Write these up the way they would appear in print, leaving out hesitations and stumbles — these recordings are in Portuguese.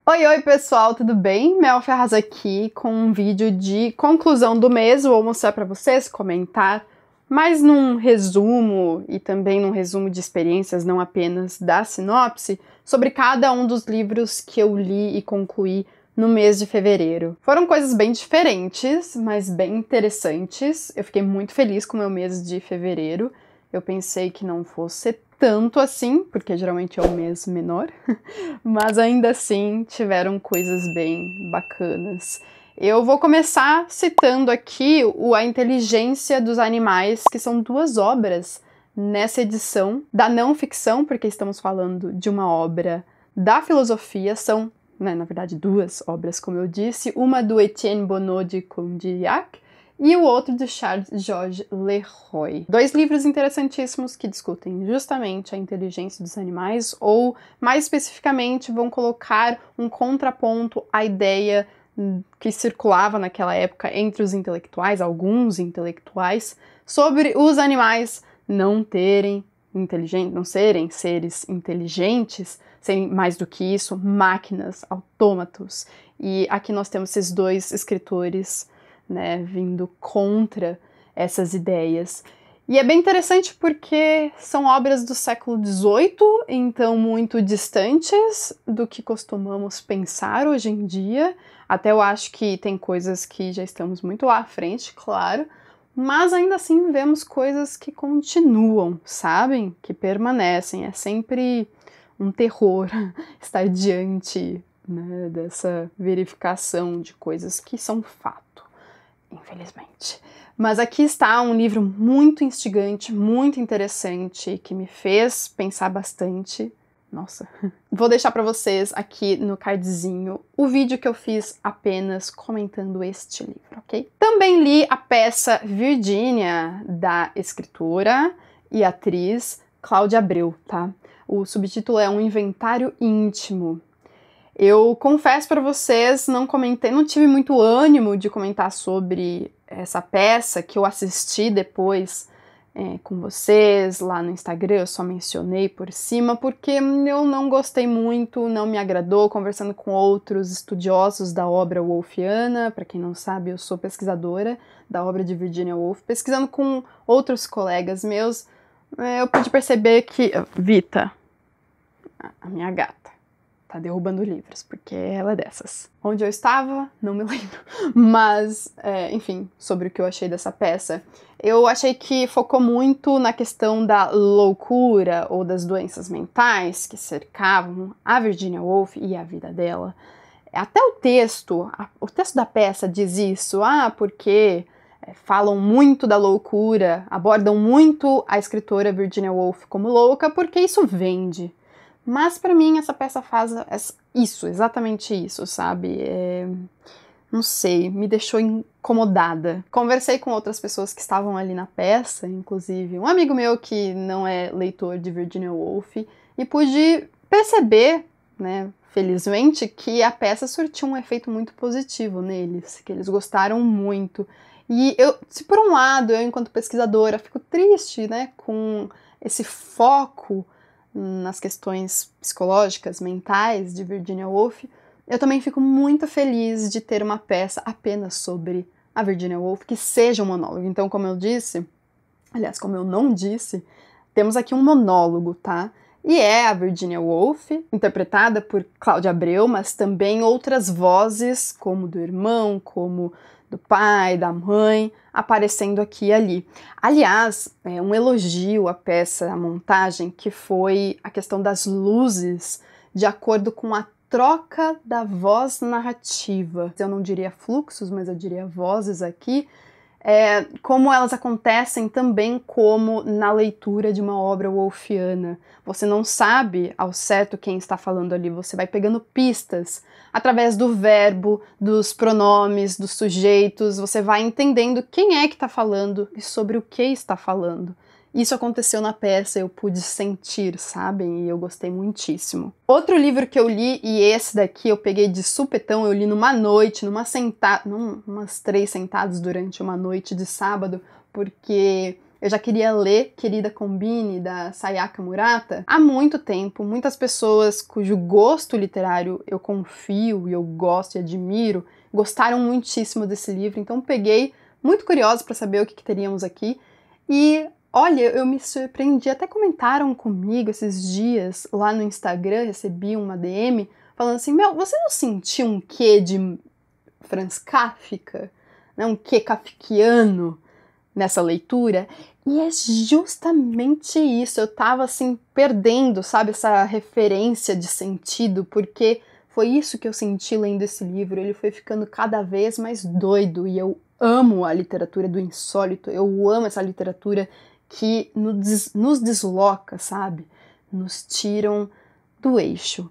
Oi, oi pessoal, tudo bem? Mel Ferraz aqui com um vídeo de conclusão do mês. Vou mostrar para vocês, comentar, mas num resumo e também num resumo de experiências, não apenas da sinopse, sobre cada um dos livros que eu li e concluí no mês de fevereiro. Foram coisas bem diferentes, mas bem interessantes. Eu fiquei muito feliz com o meu mês de fevereiro. Eu pensei que não fosse tanto assim, porque geralmente é um mês menor, mas ainda assim tiveram coisas bem bacanas. Eu vou começar citando aqui A Inteligência dos Animais, que são duas obras nessa edição da não ficção, porque estamos falando de uma obra da filosofia, são, na verdade, duas obras, como eu disse, uma do Etienne Bonnot de Condillac, e o outro de Charles-Georges Leroy. Dois livros interessantíssimos que discutem justamente a inteligência dos animais, ou, mais especificamente, vão colocar um contraponto à ideia que circulava naquela época entre os intelectuais, alguns intelectuais, sobre os animais não terem não serem seres inteligentes, serem mais do que isso, máquinas, autômatos. E aqui nós temos esses dois escritores vindo contra essas ideias. E é bem interessante porque são obras do século XVIII, então muito distantes do que costumamos pensar hoje em dia. Até eu acho que tem coisas que já estamos muito lá à frente, claro, mas ainda assim vemos coisas que continuam, sabem? Que permanecem. É sempre um terror estar diante dessa verificação de coisas que são fato. Infelizmente. Mas aqui está um livro muito instigante, muito interessante, que me fez pensar bastante. Nossa. Vou deixar para vocês aqui no cardzinho o vídeo que eu fiz apenas comentando este livro, ok? Também li a peça Virginia, da escritora e atriz Cláudia Abreu, tá? O subtítulo é Um Inventário Íntimo. Eu confesso para vocês, não tive muito ânimo de comentar sobre essa peça que eu assisti depois com vocês lá no Instagram, eu só mencionei por cima porque eu não gostei muito, não me agradou. Conversando com outros estudiosos da obra woolfiana, para quem não sabe, eu sou pesquisadora da obra de Virginia Woolf, pesquisando com outros colegas meus, eu pude perceber que... Vita, a minha gata, tá derrubando livros, porque ela é dessas. Onde eu estava, não me lembro. Mas, enfim, sobre o que eu achei dessa peça. Eu achei que focou muito na questão da loucura ou das doenças mentais que cercavam a Virginia Woolf e a vida dela. Até o texto da peça diz isso, porque falam muito da loucura, abordam muito a escritora Virginia Woolf como louca, porque isso vende. Mas pra mim essa peça faz isso, exatamente isso, sabe? Não sei, me deixou incomodada. Conversei com outras pessoas que estavam ali na peça, inclusive um amigo meu que não é leitor de Virginia Woolf, e pude perceber, felizmente, que a peça surtiu um efeito muito positivo neles, que eles gostaram muito. E se por um lado eu, enquanto pesquisadora, fico triste, com esse foco nas questões psicológicas, mentais de Virginia Woolf, eu também fico muito feliz de ter uma peça apenas sobre a Virginia Woolf, que seja um monólogo. Então, como eu disse, aliás, como eu não disse, temos aqui um monólogo, tá? E é a Virginia Woolf, interpretada por Cláudia Abreu, mas também outras vozes, como do irmão, como do pai, da mãe, aparecendo aqui e ali. Aliás, um elogio à peça, à montagem, que foi a questão das luzes, de acordo com a troca da voz narrativa. Eu não diria fluxos, mas eu diria vozes aqui, como elas acontecem também como na leitura de uma obra woolfiana. Você não sabe ao certo quem está falando ali, você vai pegando pistas através do verbo, dos pronomes, dos sujeitos, você vai entendendo quem é que está falando e sobre o que está falando. Isso aconteceu na peça, eu pude sentir, sabem? E eu gostei muitíssimo. Outro livro que eu li, e esse daqui eu peguei de supetão, eu li numa noite, umas 3 sentadas durante uma noite de sábado, porque Eu já queria ler Querida Combine, da Sayaka Murata, há muito tempo. Muitas pessoas cujo gosto literário eu confio e eu gosto e admiro, gostaram muitíssimo desse livro, então peguei muito curiosa para saber o que teríamos aqui. E olha, eu me surpreendi, até comentaram comigo esses dias lá no Instagram, recebi uma DM falando assim, Mel, você não sentiu um quê de Franz Kafka? Né? Um quê kafkiano nessa leitura? E é justamente isso, eu tava assim perdendo, sabe, essa referência de sentido, porque foi isso que eu senti lendo esse livro, ele foi ficando cada vez mais doido, e eu amo a literatura do insólito, eu amo essa literatura que nos desloca, sabe, nos tiram do eixo.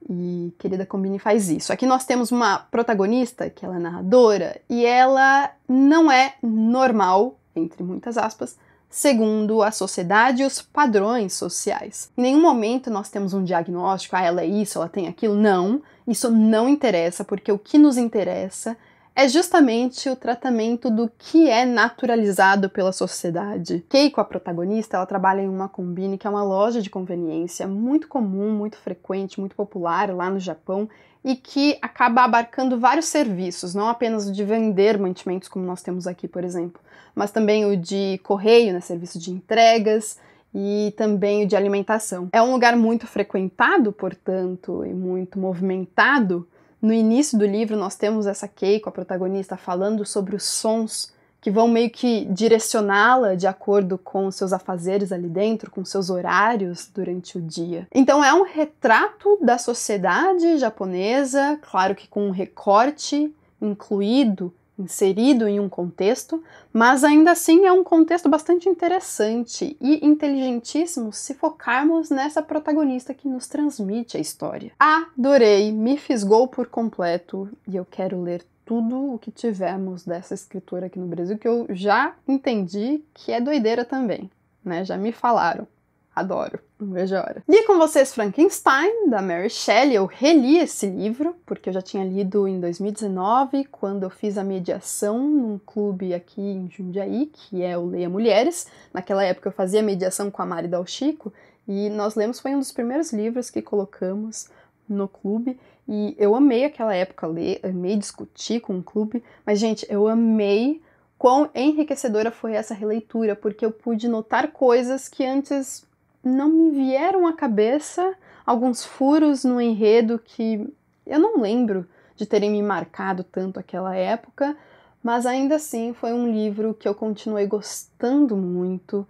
E Querida Combine faz isso. Aqui nós temos uma protagonista, que ela é narradora, e ela não é normal, entre muitas aspas, segundo a sociedade e os padrões sociais. Em nenhum momento nós temos um diagnóstico, ela é isso, ela tem aquilo. Não, isso não interessa, porque o que nos interessa é justamente o tratamento do que é naturalizado pela sociedade. Keiko, a protagonista, ela trabalha em uma Combine, que é uma loja de conveniência muito comum, muito frequente, muito popular lá no Japão, e que acaba abarcando vários serviços, não apenas o de vender mantimentos, como nós temos aqui, por exemplo, mas também o de correio, né, serviço de entregas, e também o de alimentação. É um lugar muito frequentado, portanto, e muito movimentado. No início do livro nós temos essa Keiko, a protagonista, falando sobre os sons que vão meio que direcioná-la de acordo com seus afazeres ali dentro, com seus horários durante o dia. Então é um retrato da sociedade japonesa, claro que com um recorte incluído, inserido em um contexto, mas ainda assim é um contexto bastante interessante e inteligentíssimo se focarmos nessa protagonista que nos transmite a história. Adorei, me fisgou por completo e eu quero ler tudo o que tivermos dessa escritora aqui no Brasil, que eu já entendi que é doideira também, né? Já me falaram. Adoro, não vejo a hora. Li com vocês Frankenstein, da Mary Shelley. Eu reli esse livro, porque eu já tinha lido em 2019, quando eu fiz a mediação num clube aqui em Jundiaí, que é o Leia Mulheres. Naquela época eu fazia mediação com a Mari Dal Chico, e nós lemos, foi um dos primeiros livros que colocamos no clube, e eu amei aquela época ler, amei discutir com o clube, mas gente, eu amei quão enriquecedora foi essa releitura, porque eu pude notar coisas que antes não me vieram à cabeça, alguns furos no enredo que eu não lembro de terem me marcado tanto aquela época, mas ainda assim foi um livro que eu continuei gostando muito,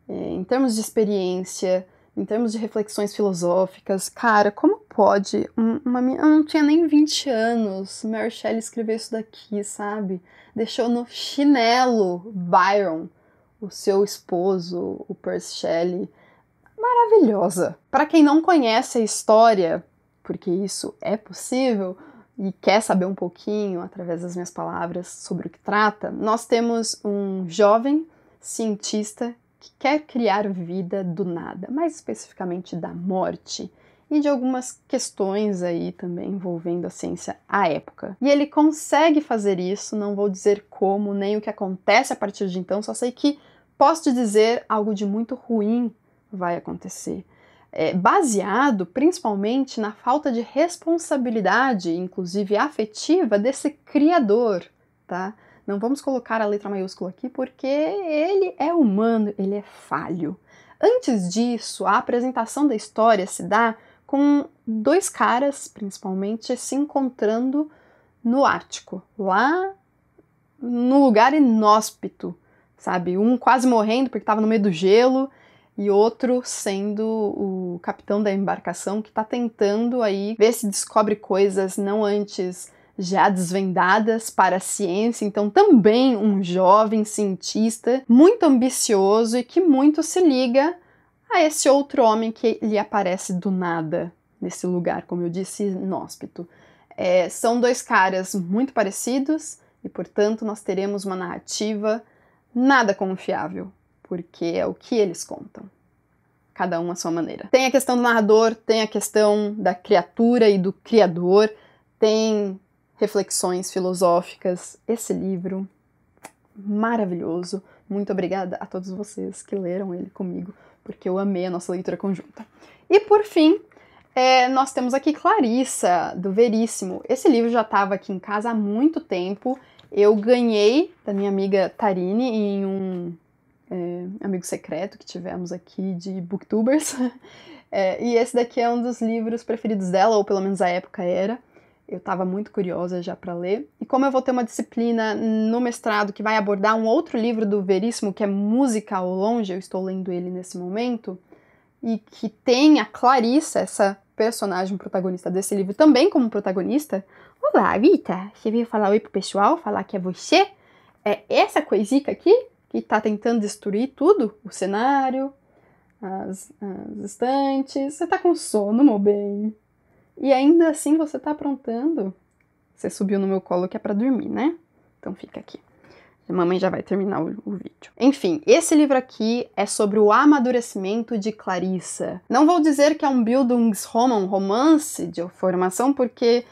em termos de experiência, em termos de reflexões filosóficas. Cara, como pode eu não tinha nem 20 anos, Mary Shelley escreveu isso daqui, sabe? Deixou no chinelo Byron, o seu esposo, o Percy Shelley, maravilhosa. Para quem não conhece a história, porque isso é possível, e quer saber um pouquinho, através das minhas palavras, sobre o que trata, nós temos um jovem cientista que quer criar vida do nada, mais especificamente da morte, e de algumas questões aí também envolvendo a ciência à época. E ele consegue fazer isso, não vou dizer como, nem o que acontece a partir de então, só sei que posso te dizer algo de muito ruim vai acontecer. Baseado principalmente na falta de responsabilidade, inclusive afetiva, desse criador, tá? Não vamos colocar a letra maiúscula aqui porque ele é humano, ele é falho. Antes disso, a apresentação da história se dá com dois caras, principalmente, se encontrando no Ártico, lá no lugar inóspito, sabe? Um quase morrendo porque estava no meio do gelo, e outro sendo o capitão da embarcação que está tentando aí ver se descobre coisas não antes já desvendadas para a ciência. Então também um jovem cientista muito ambicioso e que muito se liga a esse outro homem que lhe aparece do nada nesse lugar, como eu disse, inóspito. São dois caras muito parecidos e, portanto, nós teremos uma narrativa nada confiável, porque é o que eles contam, cada um à sua maneira. Tem a questão do narrador, tem a questão da criatura e do criador, tem reflexões filosóficas. Esse livro, maravilhoso, Muito obrigada a todos vocês que leram ele comigo, porque eu amei a nossa leitura conjunta. E por fim, nós temos aqui Clarissa, do Veríssimo. Esse livro já estava aqui em casa há muito tempo. Eu ganhei da minha amiga Tarine em um amigo secreto que tivemos aqui de booktubers. E esse daqui é um dos livros preferidos dela, ou pelo menos à época era. Eu estava muito curiosa já para ler. E como eu vou ter uma disciplina no mestrado que vai abordar um outro livro do Veríssimo, que é Música ao Longe, eu estou lendo ele nesse momento, e que tem a Clarissa, essa personagem protagonista desse livro, também como protagonista. Olá, Vita! Você veio falar oi pro pessoal? Falar que é você? É essa coisica aqui que tá tentando destruir tudo? O cenário, as estantes. Você tá com sono, meu bem? E ainda assim você tá aprontando? Você subiu no meu colo que é pra dormir, né? Então fica aqui. A mamãe já vai terminar o vídeo. Enfim, esse livro aqui é sobre o amadurecimento de Clarissa. Não vou dizer que é um Bildungsroman, um romance de formação, porque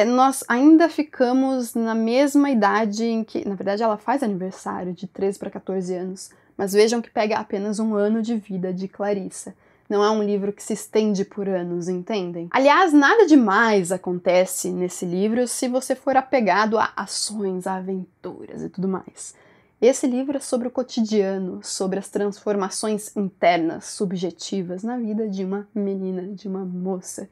nós ainda ficamos na mesma idade em que... Na verdade, ela faz aniversário de 13 para 14 anos. Mas vejam que pega apenas um ano de vida de Clarissa. Não é um livro que se estende por anos, entendem? Aliás, nada demais acontece nesse livro se você for apegado a ações, a aventuras e tudo mais. Esse livro é sobre o cotidiano, sobre as transformações internas, subjetivas na vida de uma menina, de uma moça.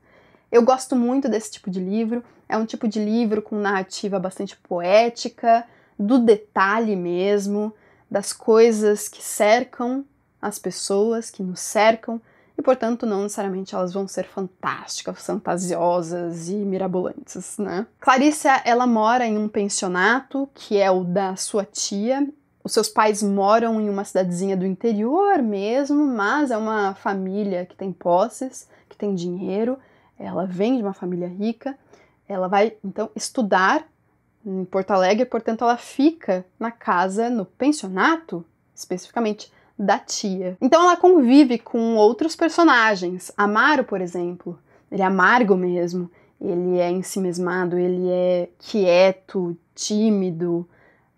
Eu gosto muito desse tipo de livro. É um tipo de livro com narrativa bastante poética, do detalhe mesmo, das coisas que cercam as pessoas, que nos cercam, e, portanto, não necessariamente elas vão ser fantásticas, fantasiosas e mirabolantes, né? Clarissa, ela mora em um pensionato, que é o da sua tia. Os seus pais moram em uma cidadezinha do interior mesmo, mas é uma família que tem posses, que tem dinheiro. Ela vem de uma família rica. Ela vai, então, estudar em Porto Alegre, portanto, ela fica na casa, no pensionato, especificamente, da tia. Então ela convive com outros personagens. Amaro, por exemplo, ele é amargo mesmo, ele é ensimesmado, ele é quieto, tímido,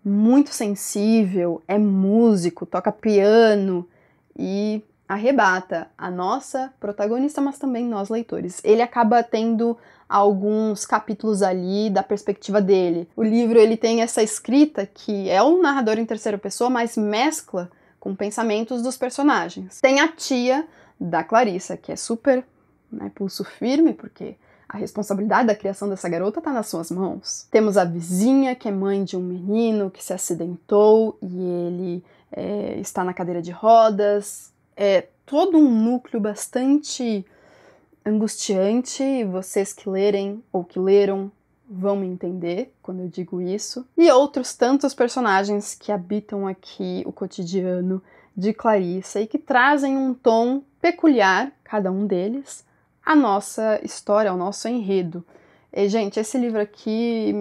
muito sensível, é músico, toca piano e arrebata a nossa protagonista, mas também nós leitores. Ele acaba tendo alguns capítulos ali da perspectiva dele. O livro ele tem essa escrita que é um narrador em terceira pessoa, mas mescla com pensamentos dos personagens. Tem a tia da Clarissa, que é super, né, pulso firme, porque a responsabilidade da criação dessa garota está nas suas mãos. Temos a vizinha, que é mãe de um menino que se acidentou e ele está na cadeira de rodas. É todo um núcleo bastante angustiante. Vocês que lerem ou que leram vão me entender quando eu digo isso. E outros tantos personagens que habitam aqui o cotidiano de Clarissa e que trazem um tom peculiar, cada um deles, à nossa história, ao nosso enredo. E, gente, esse livro aqui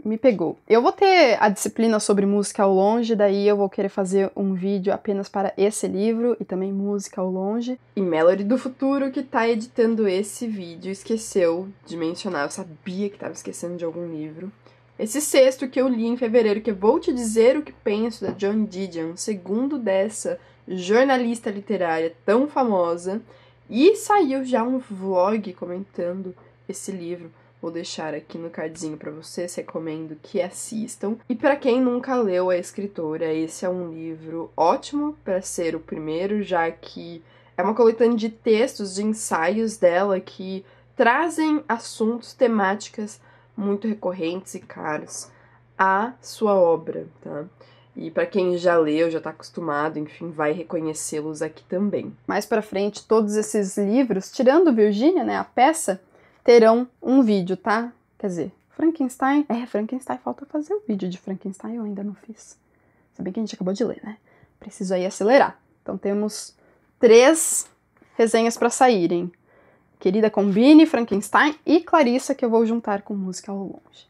me pegou. Eu vou ter a disciplina sobre música ao longe, daí eu vou querer fazer um vídeo apenas para esse livro e também música ao longe. E Melody do futuro, que tá editando esse vídeo, esqueceu de mencionar, eu sabia que tava esquecendo de algum livro. Esse sexto que eu li em fevereiro, que eu vou te dizer o que penso, da Joan Didion, segundo dessa jornalista literária tão famosa, e saiu já um vlog comentando esse livro. Vou deixar aqui no cardzinho para vocês, recomendo que assistam. E para quem nunca leu a escritora, esse é um livro ótimo para ser o primeiro, já que é uma coletânea de textos, de ensaios dela que trazem assuntos, temáticas muito recorrentes e caros à sua obra, tá? E para quem já leu, já tá acostumado, enfim, vai reconhecê-los aqui também. Mais para frente, todos esses livros, tirando Virgínia, né, a peça, terão um vídeo, tá? Quer dizer, Frankenstein... Frankenstein, falta fazer o vídeo de Frankenstein, eu ainda não fiz. Se bem que a gente acabou de ler, né? Preciso aí acelerar. Então temos 3 resenhas para saírem. Querida Combine, Frankenstein e Clarissa, que eu vou juntar com música ao longe.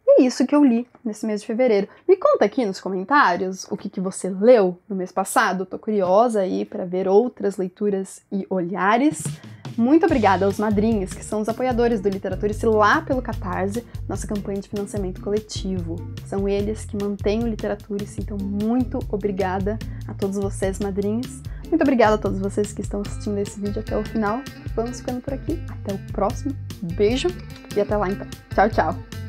E é isso que eu li nesse mês de fevereiro. Me conta aqui nos comentários o que você leu no mês passado. Tô curiosa aí para ver outras leituras e olhares. Muito obrigada aos madrinhos, que são os apoiadores do Literaturice lá pelo Catarse, nossa campanha de financiamento coletivo. São eles que mantêm o Literaturice, então muito obrigada a todos vocês, madrinhos. Muito obrigada a todos vocês que estão assistindo esse vídeo até o final. Vamos ficando por aqui. Até o próximo. Beijo e até lá então. Tchau, tchau!